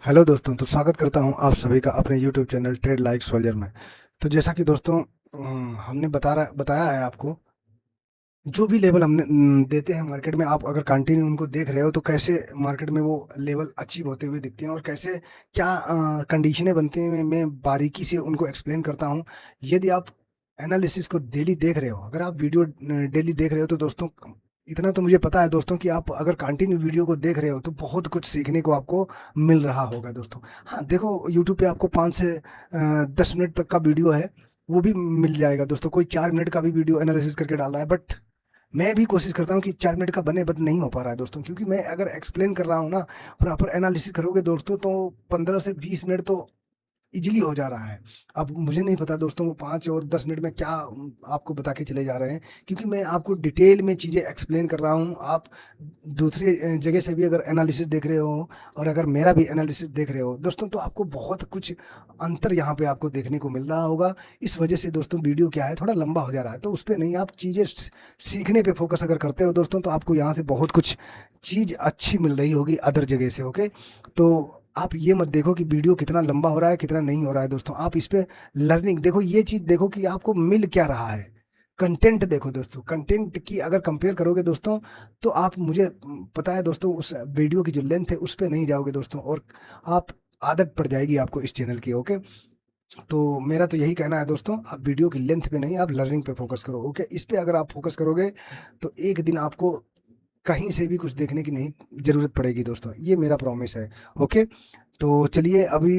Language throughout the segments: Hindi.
हेलो दोस्तों, तो स्वागत करता हूं आप सभी का अपने YouTube channel trade like soldier में। तो जैसा कि दोस्तों हमने बताया है आपको, जो भी लेवल हमने देते हैं मार्केट में, आप अगर कंटिन्यू उनको देख रहे हो तो कैसे मार्केट में वो लेवल अचीव होते हुए दिखते हैं और कैसे क्या कंडीशनें बनती हैं, मैं बारीकी से उनको एक्सप्लेन करता हूं। यदि आप एनालिसिस को डेली देख रहे हो, अगर आप वीडियो डेली देख रहे हो, तो दोस्तों इतना तो मुझे पता है दोस्तों कि आप अगर कंटिन्यू वीडियो को देख रहे हो तो बहुत कुछ सीखने को आपको मिल रहा होगा दोस्तों। हाँ देखो, यूट्यूब पे आपको 5 से 10 मिनट तक का वीडियो है, वो भी मिल जाएगा दोस्तों। कोई 4 मिनट का भी वीडियो एनालिसिस करके डाल रहा है, बट मैं भी कोशिश करता हूँ कि 4 मिनट का बने, बट नहीं हो पा रहा है दोस्तों, क्योंकि मैं अगर एक्सप्लेन कर रहा हूँ ना, प्रॉपर एनालिसिस करोगे दोस्तों, तो 15 से 20 मिनट तो इजीली हो जा रहा है। अब मुझे नहीं पता दोस्तों वो 5 और 10 मिनट में क्या आपको बता के चले जा रहे हैं, क्योंकि मैं आपको डिटेल में चीज़ें एक्सप्लेन कर रहा हूँ। आप दूसरे जगह से भी अगर एनालिसिस देख रहे हो और अगर मेरा भी एनालिसिस देख रहे हो दोस्तों, तो आपको बहुत कुछ अंतर यहाँ पे आपको देखने को मिल रहा होगा। इस वजह से दोस्तों वीडियो क्या है, थोड़ा लंबा हो जा रहा है, तो उस पर नहीं, आप चीज़ें सीखने पे फोकस अगर करते हो दोस्तों, तो आपको यहाँ से बहुत कुछ चीज़ अच्छी मिल रही होगी अदर जगह से। ओके, तो आप ये मत देखो कि वीडियो कितना लंबा हो रहा है कितना नहीं हो रहा है दोस्तों, आप इस पे लर्निंग देखो, ये चीज देखो कि आपको मिल क्या रहा है। कंटेंट देखो दोस्तों, कंटेंट की अगर कंपेयर करोगे दोस्तों, तो आप, मुझे पता है दोस्तों, उस वीडियो की जो लेंथ है उस पे नहीं जाओगे दोस्तों, और आप आदत पड़ जाएगी आपको इस चैनल की। ओके, तो मेरा तो यही कहना है दोस्तों, आप वीडियो की लेंथ पे नहीं, आप लर्निंग पे फोकस करो। ओके, इस पे अगर आप फोकस करोगे तो एक दिन आपको कहीं से भी कुछ देखने की नहीं जरूरत पड़ेगी दोस्तों, ये मेरा प्रॉमिस है। ओके, तो चलिए अभी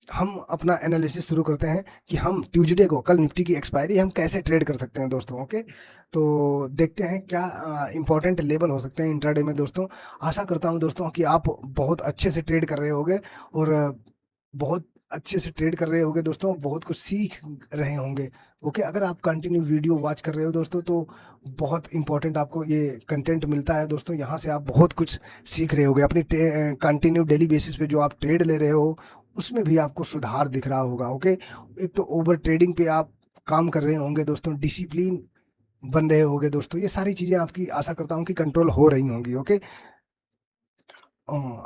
हम अपना एनालिसिस शुरू करते हैं कि हम ट्यूसडे को, कल निफ्टी की एक्सपायरी, हम कैसे ट्रेड कर सकते हैं दोस्तों। ओके, तो देखते हैं क्या इंपॉर्टेंट लेवल हो सकते हैं इंट्राडे में दोस्तों। आशा करता हूं दोस्तों कि आप बहुत अच्छे से ट्रेड कर रहे होगे, और बहुत अच्छे से ट्रेड कर रहे होगे दोस्तों, बहुत कुछ सीख रहे होंगे। ओके, अगर आप कंटिन्यू वीडियो वॉच कर रहे हो दोस्तों, तो बहुत इंपॉर्टेंट आपको ये कंटेंट मिलता है दोस्तों, यहाँ से आप बहुत कुछ सीख रहे होगे अपनी कंटिन्यू डेली बेसिस पे जो आप ट्रेड ले रहे हो, उसमें भी आपको सुधार दिख रहा होगा। ओके, एक तो ओवर ट्रेडिंग पे आप काम कर रहे होंगे दोस्तों, डिसिप्लिन बन रहे होंगे दोस्तों, ये सारी चीजें आपकी आशा करता हूँ कि कंट्रोल हो रही होंगी। ओके,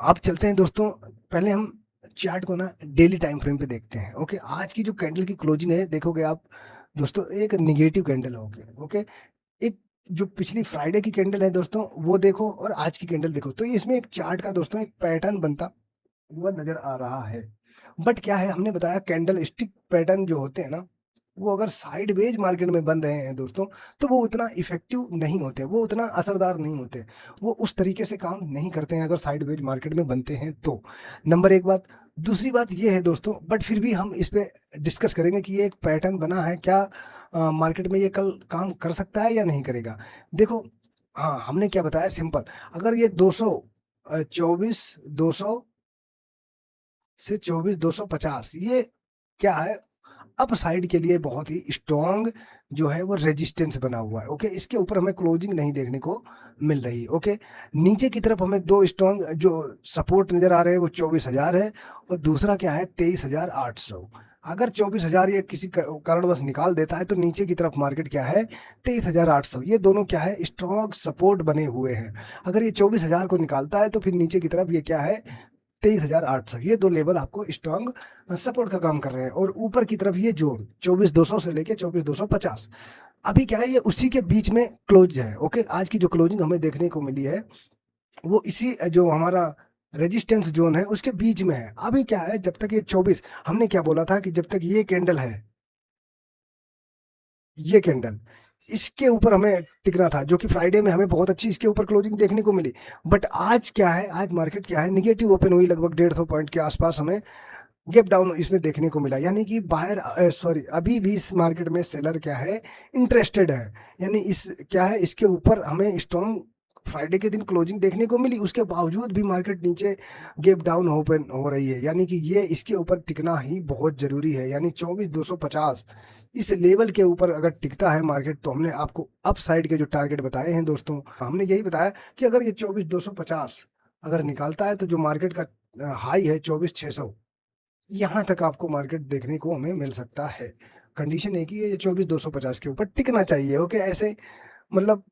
आप चलते हैं दोस्तों, पहले हम चार्ट को ना डेली टाइम फ्रेम पे देखते हैं। ओके, आज की जो कैंडल की क्लोजिंग है देखोगे आप दोस्तों, एक निगेटिव कैंडल होगी। ओके, एक जो पिछली फ्राइडे की कैंडल है दोस्तों वो देखो, और आज की कैंडल देखो, तो इसमें एक चार्ट का दोस्तों एक पैटर्न बनता हुआ नजर आ रहा है। बट क्या है, हमने बताया कैंडल स्टिक पैटर्न जो होते हैं ना, वो अगर साइडवेज मार्केट में बन रहे हैं दोस्तों, तो वो उतना इफेक्टिव नहीं होते, वो उतना असरदार नहीं होते, वो उस तरीके से काम नहीं करते हैं अगर साइडवेज मार्केट में बनते हैं तो। नंबर एक बात। दूसरी बात ये है दोस्तों, बट फिर भी हम इस पे डिस्कस करेंगे कि ये एक पैटर्न बना है क्या, मार्केट में ये कल काम कर सकता है या नहीं करेगा। देखो, हाँ हमने क्या बताया, सिंपल, अगर ये 200 24 200 से 24 250, ये क्या है, अप साइड के लिए बहुत ही स्ट्रॉन्ग जो है वो रेजिस्टेंस बना हुआ है। ओके, इसके ऊपर हमें क्लोजिंग नहीं देखने को मिल रही। ओके, नीचे की तरफ हमें दो स्ट्रॉन्ग जो सपोर्ट नजर आ रहे हैं, वो 24,000 है, और दूसरा क्या है, 23,800। अगर 24,000 ये किसी कारणवश निकाल देता है, तो नीचे की तरफ मार्केट क्या है, 23,800, ये दोनों क्या है, स्ट्रॉन्ग सपोर्ट बने हुए हैं। अगर ये 24,000 को निकालता है, तो फिर नीचे की तरफ ये क्या है, 23,800, ये दो लेवल आपको स्ट्रांग सपोर्ट का काम कर रहे हैं। और ऊपर की तरफ ये जोन 24,200 से लेके 24,250, अभी क्या है, ये उसी के बीच में क्लोज है। ओके, आज की जो क्लोजिंग हमें देखने को मिली है, वो इसी जो हमारा रेजिस्टेंस जोन है उसके बीच में है। अभी क्या है, जब तक ये 24, हमने क्या बोला था कि जब तक ये कैंडल है, ये कैंडल, इसके ऊपर हमें टिकना था, जो कि फ्राइडे में हमें बहुत अच्छी इसके ऊपर क्लोजिंग देखने को मिली। बट आज क्या है, आज मार्केट क्या है, निगेटिव ओपन हुई, लगभग 150 पॉइंट के आसपास हमें गैप डाउन इसमें देखने को मिला, यानी कि बाहर, सॉरी, अभी भी इस मार्केट में सेलर क्या है, इंटरेस्टेड है। यानी इस क्या है, इसके ऊपर हमें स्ट्रॉन्ग फ्राइडे के दिन क्लोजिंग देखने को मिली, उसके बावजूद भी मार्केट नीचे गैप डाउन ओपन हो रही है, यानी कि ये इसके ऊपर टिकना ही बहुत जरूरी है। यानी 24,250 इस लेवल के ऊपर अगर टिकता है मार्केट, तो हमने आपको अप साइड के जो टारगेट बताए हैं दोस्तों, हमने यही बताया कि अगर ये 24,250 अगर निकालता है, तो जो मार्केट का हाई है 24,600, यहाँ तक आपको मार्केट देखने को हमें मिल सकता है। कंडीशन है कि ये 24,250 के ऊपर टिकना चाहिए। ओके, ऐसे मतलब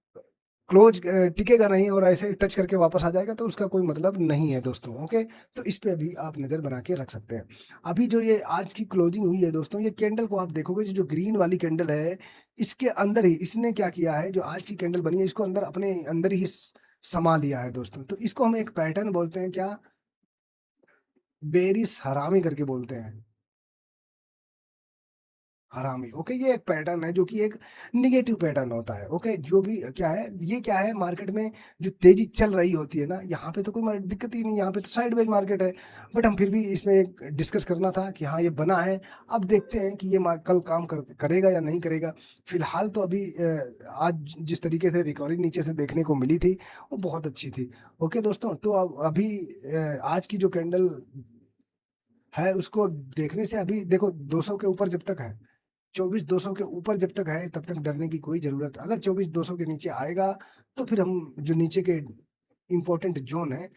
क्लोज टिकेगा नहीं और ऐसे टच करके वापस आ जाएगा तो उसका कोई मतलब नहीं है दोस्तों। ओके, तो इस पे भी आप नज़र बना के रख सकते हैं। अभी जो ये आज की क्लोजिंग हुई है दोस्तों, ये कैंडल को आप देखोगे, जो जो ग्रीन वाली कैंडल है, इसके अंदर ही इसने क्या किया है, जो आज की कैंडल बनी है इसको अंदर अपने अंदर ही समा लिया है दोस्तों। तो इसको हम एक पैटर्न बोलते हैं, क्या, बेरिस हरामी करके बोलते हैं, हरामी। ओके, ये एक पैटर्न है जो कि एक निगेटिव पैटर्न होता है। ओके, जो भी क्या है, ये क्या है, मार्केट में जो तेजी चल रही होती है ना, यहाँ पे तो कोई दिक्कत ही नहीं, यहाँ पे तो साइडवेज मार्केट है। बट हम फिर भी इसमें एक डिस्कस करना था कि हाँ ये बना है। अब देखते हैं कि ये कल काम करेगा या नहीं करेगा। फिलहाल तो अभी आज जिस तरीके से रिकवरी नीचे से देखने को मिली थी वो बहुत अच्छी थी। ओके दोस्तों, तो अभी आज की जो कैंडल है उसको देखने से अभी देखो 200 के ऊपर जब तक है, 24,200 के ऊपर जब तक है तब तक डरने की कोई जरूरत, अगर 24,200 के नीचे आएगा तो फिर हम जो नीचे के इंपॉर्टेंट जोन है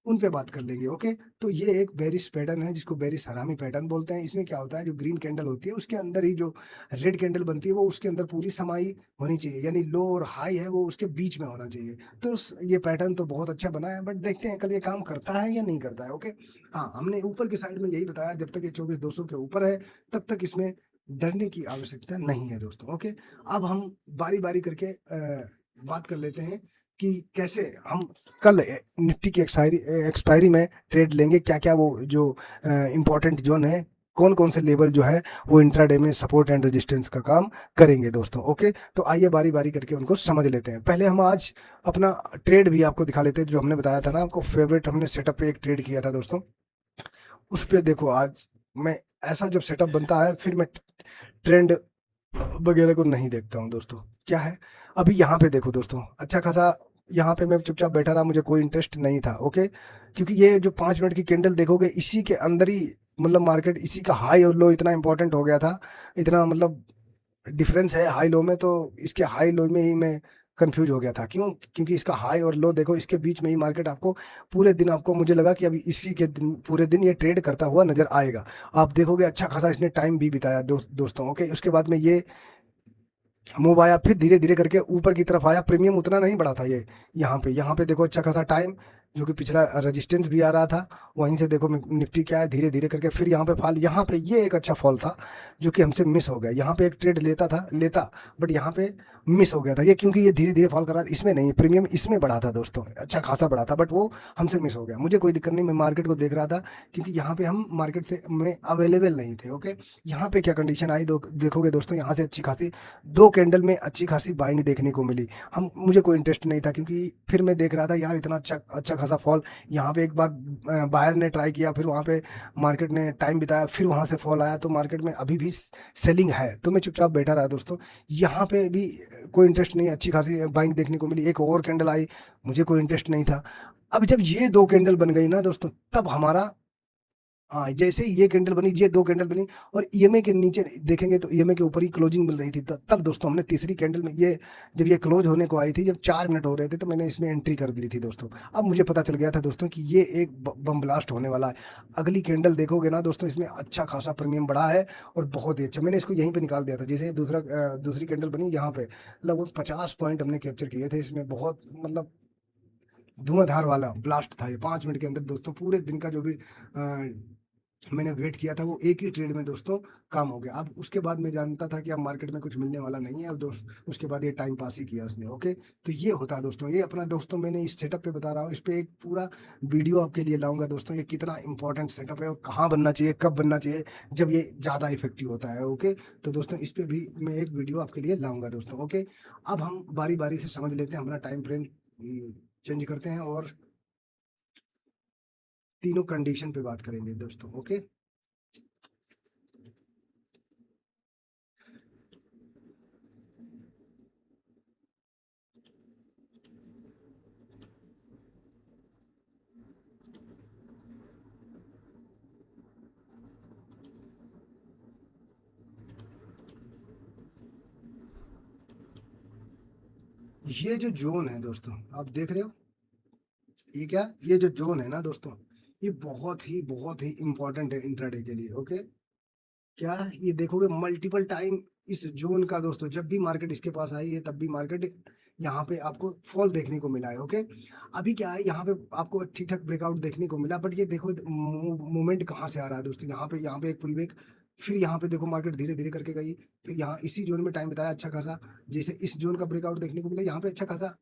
उन पे बात कर लेंगे। ओके, तो ये एक बेरिश पैटर्न है जिसको बेरिश हरामी पैटर्न बोलते हैं। इसमें क्या होता है, जो ग्रीन कैंडल होती है उसके अंदर ही जो रेड कैंडल बनती है वो उसके अंदर पूरी समाई होनी चाहिए, यानी लो और हाई है वो उसके बीच में होना चाहिए। तो ये पैटर्न तो बहुत अच्छा बना है, बट देखते हैं कल ये काम करता है या नहीं करता है। ओके, हाँ, हमने ऊपर की साइड में यही बताया, जब तक ये 24,200 के ऊपर है तब तक इसमें डरने की आवश्यकता नहीं है दोस्तों। ओके, अब हम बारी बारी करके बात कर लेते हैं कि कैसे हम कल निफ्टी की एक्सपायरी में ट्रेड लेंगे, क्या क्या वो जो इम्पोर्टेंट जोन है, कौन कौन से लेवल जो है वो इंट्राडे में सपोर्ट एंड रेजिस्टेंस का काम करेंगे दोस्तों। ओके, तो आइए बारी बारी करके उनको समझ लेते हैं। पहले हम आज अपना ट्रेड भी आपको दिखा लेते हैं, जो हमने बताया था ना आपको, फेवरेट हमने सेटअप पे एक ट्रेड किया था दोस्तों। उस पे देखो, आज मैं ऐसा जब सेटअप बनता है फिर मैं ट्रेंड वगैरह को नहीं देखता हूँ दोस्तों। क्या है, अभी यहाँ पे देखो दोस्तों, अच्छा खासा यहाँ पे मैं चुपचाप बैठा रहा, मुझे कोई इंटरेस्ट नहीं था। ओके, क्योंकि ये जो 5 मिनट की कैंडल देखोगे इसी के अंदर ही मतलब मार्केट इसी का हाई और लो इतना इंपॉर्टेंट हो गया था, इतना मतलब डिफरेंस है हाई लो में। तो इसके हाई लो में ही मैं कंफ्यूज हो गया था। क्यों? क्योंकि इसका हाई और लो देखो, इसके बीच में ही मार्केट आपको पूरे दिन, आपको मुझे लगा कि अभी इसी के दिन पूरे दिन ये ट्रेड करता हुआ नजर आएगा। आप देखोगे अच्छा खासा इसने टाइम भी बिताया दोस्तों। ओके, उसके बाद में ये मूव आया, फिर धीरे धीरे करके ऊपर की तरफ आया, प्रीमियम उतना नहीं बढ़ा था ये। यहाँ पे देखो अच्छा खासा टाइम, जो कि पिछला रेजिस्टेंस भी आ रहा था, वहीं से देखो निफ्टी क्या है, धीरे धीरे करके फिर यहाँ पे फॉल, यहाँ पे ये एक अच्छा फॉल था जो कि हमसे मिस हो गया। यहाँ पे एक ट्रेड लेता, बट यहाँ पे मिस हो गया था ये, क्योंकि ये धीरे धीरे फॉल कर रहा था, इसमें नहीं, प्रीमियम इसमें बढ़ा था दोस्तों, अच्छा खासा बढ़ा था, बट वो हमसे मिस हो गया। मुझे कोई दिक्कत नहीं, मैं मार्केट को देख रहा था, क्योंकि यहाँ पे हम मार्केट से में अवेलेबल नहीं थे। ओके, यहाँ पे क्या कंडीशन आई देखोगे दोस्तों, यहाँ से अच्छी खासी 2 कैंडल में अच्छी खासी बाइंग देखने को मिली। हम मुझे कोई इंटरेस्ट नहीं था, क्योंकि फिर मैं देख रहा था यार इतना अच्छा अच्छा खासा फॉल, यहाँ पे एक बार बायर ने ट्राई किया, फिर वहाँ पे मार्केट ने टाइम बिताया, फिर वहाँ से फॉल आया, तो मार्केट में अभी भी सेलिंग है, तो मैं चुपचाप बैठा रहा दोस्तों। यहाँ पे भी कोई इंटरेस्ट नहीं, अच्छी खासी बाइंग देखने को मिली, एक और कैंडल आई, मुझे कोई इंटरेस्ट नहीं था। अब जब ये 2 कैंडल बन गई ना दोस्तों, तब हमारा, हाँ, जैसे ही ये कैंडल बनी, ये 2 कैंडल बनी और ईएमए के नीचे देखेंगे तो ईएमए के ऊपर ही क्लोजिंग मिल रही थी, तब दोस्तों हमने तीसरी कैंडल में ये, जब ये क्लोज होने को आई थी, जब 4 मिनट हो रहे थे, तो मैंने इसमें एंट्री कर दी थी दोस्तों। अब मुझे पता चल गया था दोस्तों कि ये एक बम ब्लास्ट होने वाला है। अगली कैंडल देखोगे ना दोस्तों, इसमें अच्छा खासा प्रीमियम बढ़ा है और बहुत ही अच्छा, मैंने इसको यहीं पे निकाल दिया था। जैसे दूसरी कैंडल बनी, यहाँ पे लगभग 50 पॉइंट हमने कैप्चर किए थे इसमें, बहुत मतलब धुआंधार वाला ब्लास्ट था ये 5 मिनट के अंदर दोस्तों। पूरे दिन का जो भी मैंने वेट किया था वो एक ही ट्रेड में दोस्तों काम हो गया। अब उसके बाद मैं जानता था कि अब मार्केट में कुछ मिलने वाला नहीं है, अब दोस्त उसके बाद ये टाइम पास ही किया उसने। ओके, तो ये होता है दोस्तों, ये अपना दोस्तों मैंने इस सेटअप पे बता रहा हूँ, इस पे एक पूरा वीडियो आपके लिए लाऊंगा दोस्तों, ये कितना इंपॉर्टेंट सेटअप है और कहाँ बनना चाहिए, कब बनना चाहिए, जब ये ज़्यादा इफेक्टिव होता है। ओके, तो दोस्तों इस पे भी मैं एक वीडियो आपके लिए लाऊंगा दोस्तों। ओके, अब हम बारी बारी से समझ लेते हैं, अपना टाइम फ्रेम चेंज करते हैं और तीनों कंडीशन पे बात करेंगे दोस्तों। ओके, ये जो जोन है दोस्तों आप देख रहे हो, ये क्या, ये जो जोन है ना दोस्तों, ये बहुत ही इंपॉर्टेंट है इंट्राडे के लिए। ओके, क्या, ये देखोगे मल्टीपल टाइम इस जोन का दोस्तों जब भी मार्केट इसके पास आई है तब भी मार्केट यहाँ पे आपको फॉल देखने को मिला है। ओके, अभी क्या है, यहाँ पे आपको ठीक ठाक ब्रेकआउट देखने को मिला, बट ये देखो मूवमेंट कहाँ से आ रहा है दोस्तों, यहाँ पे एक पुल बैक, फिर यहाँ पे देखो मार्केट धीरे धीरे करके गई, फिर यहाँ इसी जोन में टाइम बताया अच्छा खासा, जैसे इस जोन का ब्रेकआउट देखने को मिला, यहाँ पे अच्छा खासा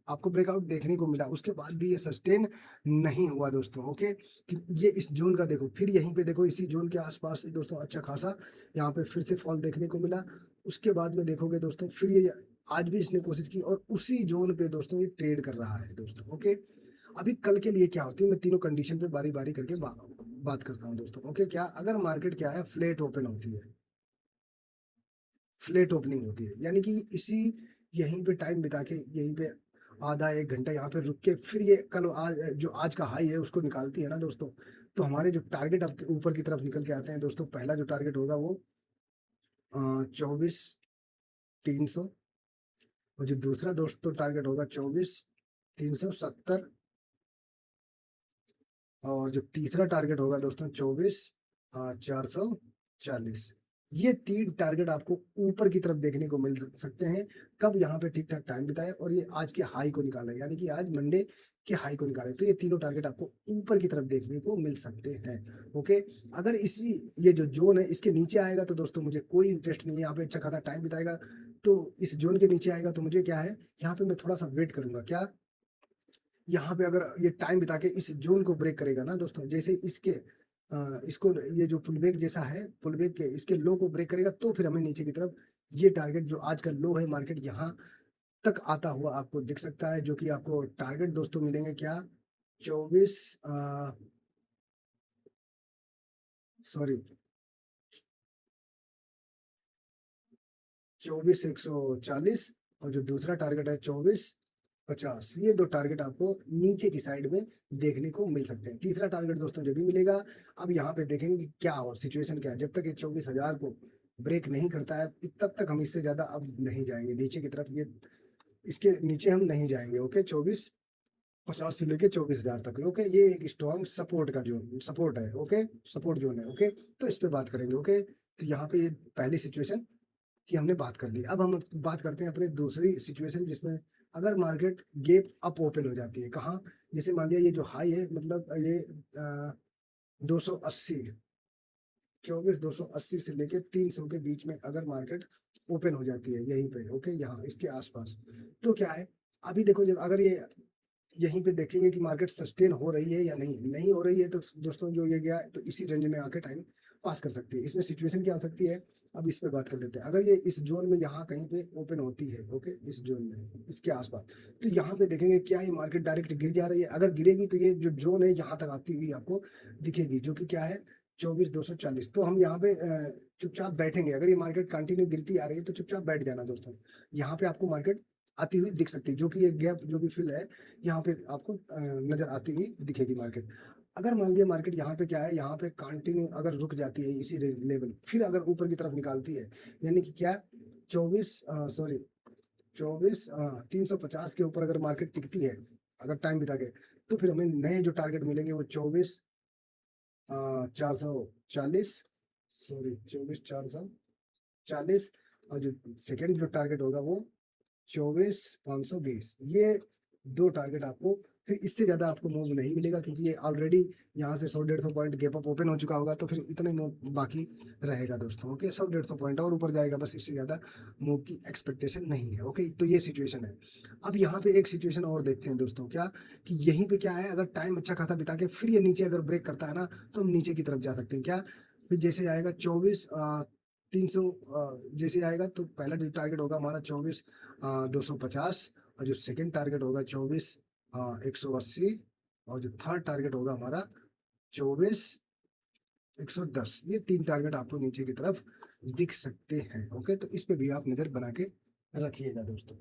आपको ब्रेकआउट देखने को मिला, उसके बाद भी ये सस्टेन नहीं हुआ दोस्तों। ओके, कि ये इस जोन का देखो, फिर यहीं पे देखो इसी जोन के आसपास से दोस्तों अच्छा खासा यहाँ पे फिर से फॉल देखने को मिला, उसके बाद में देखोगे दोस्तों फिर ये आज भी इसने कोशिश की और उसी जोन पे दोस्तों ये ट्रेड कर रहा है दोस्तों। ओके, अभी कल के लिए क्या होती है, मैं तीनों कंडीशन पे बारी बारी करके बात करता हूँ दोस्तों। ओके, क्या अगर मार्केट क्या है फ्लैट ओपन होती है, फ्लैट ओपनिंग होती है, यानी कि इसी यहीं पे टाइम बिता के यहीं पे आधा एक घंटा यहाँ पे रुक के फिर ये कल आज जो आज का हाई है उसको निकालती है ना दोस्तों, तो हमारे जो टारगेट आपके ऊपर की तरफ निकल के आते हैं दोस्तों, पहला जो टारगेट होगा वो 24,300, और जो दूसरा दोस्तों टारगेट होगा 24,370, और जो तीसरा टारगेट होगा दोस्तों 24,440। ये तीन टारगेट आपको ऊपर की तरफ देखने को मिल सकते हैं, कब यहाँ पे ठीक ठाक टाइम बिताए और ये आज के हाई को निकाला, यानी कि आज मंडे के हाई को निकाले, तो ये तीनों टारगेट आपको ऊपर की तरफ देखने को मिल सकते हैं। ओके, अगर इसी ये जो जोन है इसके नीचे आएगा तो दोस्तों मुझे कोई इंटरेस्ट नहीं है, यहाँ पे अच्छा खासा टाइम बिताएगा, तो इस जोन के नीचे आएगा तो मुझे क्या है, यहाँ पे मैं थोड़ा सा वेट करूंगा, क्या यहाँ पे अगर ये टाइम बिता के इस जोन को ब्रेक करेगा ना दोस्तों, जैसे इसके इसको ये जो पुलबैक जैसा है, पुलबैक के इसके लो को ब्रेक करेगा तो फिर हमें नीचे की तरफ ये टारगेट जो आज का लो है मार्केट यहाँ तक आता हुआ आपको दिख सकता है, जो कि आपको टारगेट दोस्तों मिलेंगे क्या, 24 सॉरी 24,140, और जो दूसरा टारगेट है 24,50, ये दो टारगेट आपको नीचे की साइड में देखने को मिल सकते हैं। तीसरा टारगेट दोस्तों जब भी मिलेगा, अब यहाँ पे देखेंगे कि क्या और सिचुएशन क्या है, जब तक ये 24,000 को ब्रेक नहीं करता है तब तक हम इससे ज्यादा अब नहीं जाएंगे नीचे की तरफ, ये इसके नीचे हम नहीं जाएंगे। ओके, 24,50 से लेके 24,000 तक। ओके, ये एक स्ट्रॉन्ग सपोर्ट का जो सपोर्ट है, ओके सपोर्ट जोन है। ओके, तो इस पे बात करेंगे। ओके, तो यहाँ पे ये पहली सिचुएशन की हमने बात कर ली, अब हम बात करते हैं अपने दूसरी सिचुएशन जिसमें अगर मार्केट गैप अप ओपन हो जाती है, कहाँ, जैसे मान लिया ये जो हाई है मतलब ये 280, 24,280 से लेके 300 के बीच में अगर मार्केट ओपन हो जाती है यहीं पे, ओके यहाँ इसके आसपास, तो क्या है, अभी देखो जब अगर ये यहीं पे देखेंगे कि मार्केट सस्टेन हो रही है या नहीं हो रही है, तो दोस्तों जो ये गया तो इसी रेंज में आके टाइम पास कर सकती है। इसमें सिचुएशन क्या हो सकती है, अब इस पे बात कर लेते हैं। अगर ये इस जोन में यहाँ कहीं पे ओपन होती है, ओके इस जोन में इसके आसपास, तो यहाँ पे देखेंगे क्या ये मार्केट डायरेक्ट गिर जा रही है, अगर गिरेगी तो ये जो जोन है यहाँ तक आती हुई आपको दिखेगी, जो कि क्या है 24,240। तो हम यहाँ पे चुपचाप बैठेंगे, अगर ये मार्केट कंटिन्यू गिरती आ रही है तो चुपचाप बैठ जाना दोस्तों, यहाँ पे आपको मार्केट आती हुई दिख सकती है, जो कि ये गैप जो भी फिल है यहाँ पे आपको नजर आती हुई दिखेगी मार्केट। अगर मान लिया मार्केट यहाँ पे क्या है, यहाँ पे कंटिन्यू अगर रुक जाती है इसी लेवल, फिर अगर ऊपर की तरफ निकालती है, यानी कि क्या 350 के ऊपर अगर मार्केट टिकती है अगर टाइम बिता के, तो फिर हमें नए जो टारगेट मिलेंगे वो 24,440, सॉरी 24,440, और जो सेकेंड जो टारगेट होगा वो 24,520। ये दो टारगेट आपको, फिर इससे ज्यादा आपको मूव नहीं मिलेगा क्योंकि ये ऑलरेडी यहाँ से 100-150 पॉइंट गैप अप ओपन हो चुका होगा, तो फिर इतना ही मूव बाकी रहेगा दोस्तों। ओके, 100-150 पॉइंट और ऊपर जाएगा, बस इससे ज्यादा मूव की एक्सपेक्टेशन नहीं है। ओके, तो ये सिचुएशन है। अब यहाँ पे एक सिचुएशन और देखते हैं दोस्तों, क्या कि यहीं पे क्या है, अगर टाइम अच्छा खासा बिता के फिर ये नीचे अगर ब्रेक करता है ना, तो हम नीचे की तरफ जा सकते हैं, क्या फिर जैसे आएगा 24,300, जैसे आएगा तो पहला जो टारगेट होगा हमारा 24,250, और जो सेकंड टारगेट होगा 24,180, और जो थर्ड टारगेट होगा हमारा 24,110। ये तीन टारगेट आपको नीचे की तरफ दिख सकते हैं। ओके, तो इस पे भी आप नजर बना के रखिएगा दोस्तों।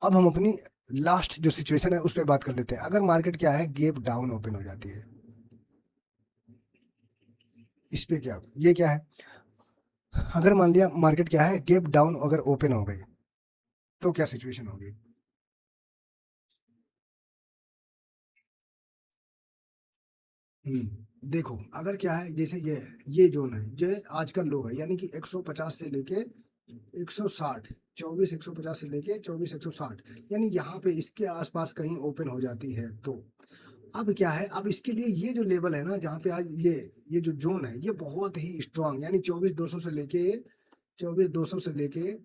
अब हम अपनी लास्ट जो सिचुएशन है उस पर बात कर लेते हैं। अगर मार्केट क्या है गैप डाउन ओपन हो जाती है, इस पे क्या, ये क्या है, अगर मान लिया मार्केट क्या है गैप डाउन अगर ओपन हो गई तो क्या सिचुएशन होगी। हम्म देखो अगर क्या है, जैसे ये जोन है, जो आज का लो है, यानी कि 150 से लेके 160, 24 150 से लेके 24 160, यानी यहाँ पे इसके आसपास कहीं ओपन हो जाती है तो अब क्या है, अब इसके लिए ये जो लेवल है ना, जहाँ पे आज ये जो जोन है ये बहुत ही स्ट्रांग, यानी 24 200 से लेके 24 200 से लेके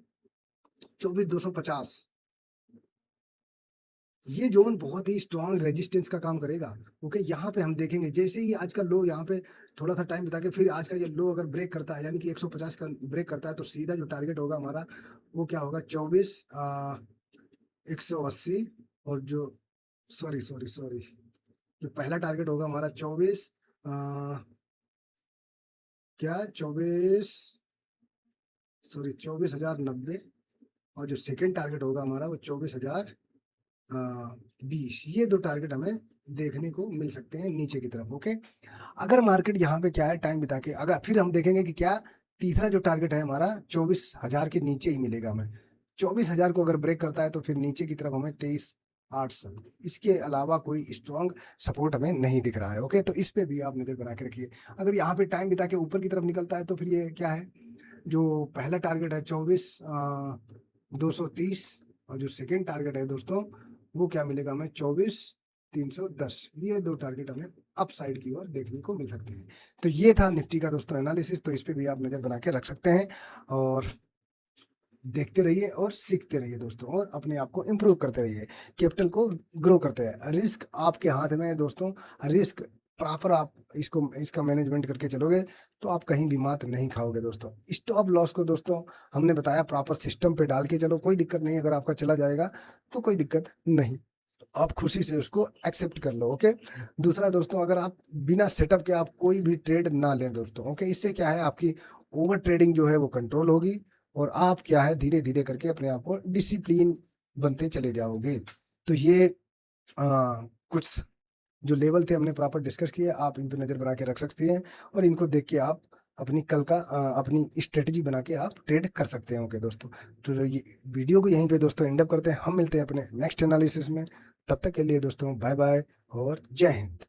24 250, ये जोन बहुत ही स्ट्रांग रेजिस्टेंस का काम करेगा। ओके, यहाँ पे हम देखेंगे जैसे ही आज का लो यहाँ पे थोड़ा सा टाइम बिता के फिर आज का ये लो अगर ब्रेक करता है, यानी कि 150 का ब्रेक करता है, तो सीधा जो टारगेट होगा हमारा वो क्या होगा, 180, और जो सॉरी सॉरी सॉरी जो पहला टारगेट होगा हमारा 24, क्या 24,090, और जो सेकेंड टारगेट होगा हमारा वो 24,020। ये दो टारगेट हमें देखने को मिल सकते हैं नीचे की तरफ। ओके, अगर मार्केट यहाँ पे क्या है टाइम बिता के, अगर फिर हम देखेंगे कि क्या तीसरा जो टारगेट है हमारा 24,000 के नीचे ही मिलेगा हमें। 24,000 को अगर ब्रेक करता है तो फिर नीचे की तरफ हमें 23,800, इसके अलावा कोई स्ट्रॉन्ग सपोर्ट हमें नहीं दिख रहा है। ओके, तो इस पे भी आप नजर बना के रखिए। अगर यहाँ पे टाइम बिता के ऊपर की तरफ निकलता है तो फिर ये क्या है, जो पहला टारगेट है 24,230, और जो सेकेंड टारगेट है दोस्तों वो क्या मिलेगा हमें, 24,310। ये दो टारगेट हमें अप साइड की ओर देखने को मिल सकते हैं। तो ये था निफ्टी का दोस्तों एनालिसिस, तो इस पे भी आप नजर बना के रख सकते हैं, और देखते रहिए और सीखते रहिए दोस्तों, और अपने आप को इम्प्रूव करते रहिए, कैपिटल को ग्रो करते हैं। रिस्क आपके हाथ में है दोस्तों, रिस्क प्रॉपर आप इसका मैनेजमेंट करके चलोगे तो आप कहीं भी मात नहीं खाओगे दोस्तों। स्टॉप लॉस को दोस्तों हमने बताया प्रॉपर सिस्टम पे डाल के चलो, कोई दिक्कत नहीं, अगर आपका चला जाएगा तो कोई दिक्कत नहीं, आप खुशी से उसको एक्सेप्ट कर लो। ओके, दूसरा दोस्तों, अगर आप बिना सेटअप के आप कोई भी ट्रेड ना लें दोस्तों। ओके, इससे क्या है, आपकी ओवर ट्रेडिंग जो है वो कंट्रोल होगी, और आप क्या है धीरे धीरे करके अपने आप को डिसिप्लिन बनते चले जाओगे। तो ये कुछ जो लेवल थे हमने प्रॉपर डिस्कस किए, आप इन पर नज़र बना के रख सकते हैं, और इनको देख के आप अपनी कल का अपनी स्ट्रेटजी बना के आप ट्रेड कर सकते हैं। ओके दोस्तों, तो ये वीडियो को यहीं पे दोस्तों एंड अप करते हैं, हम मिलते हैं अपने नेक्स्ट एनालिसिस में। तब तक के लिए दोस्तों बाय बाय और जय हिंद।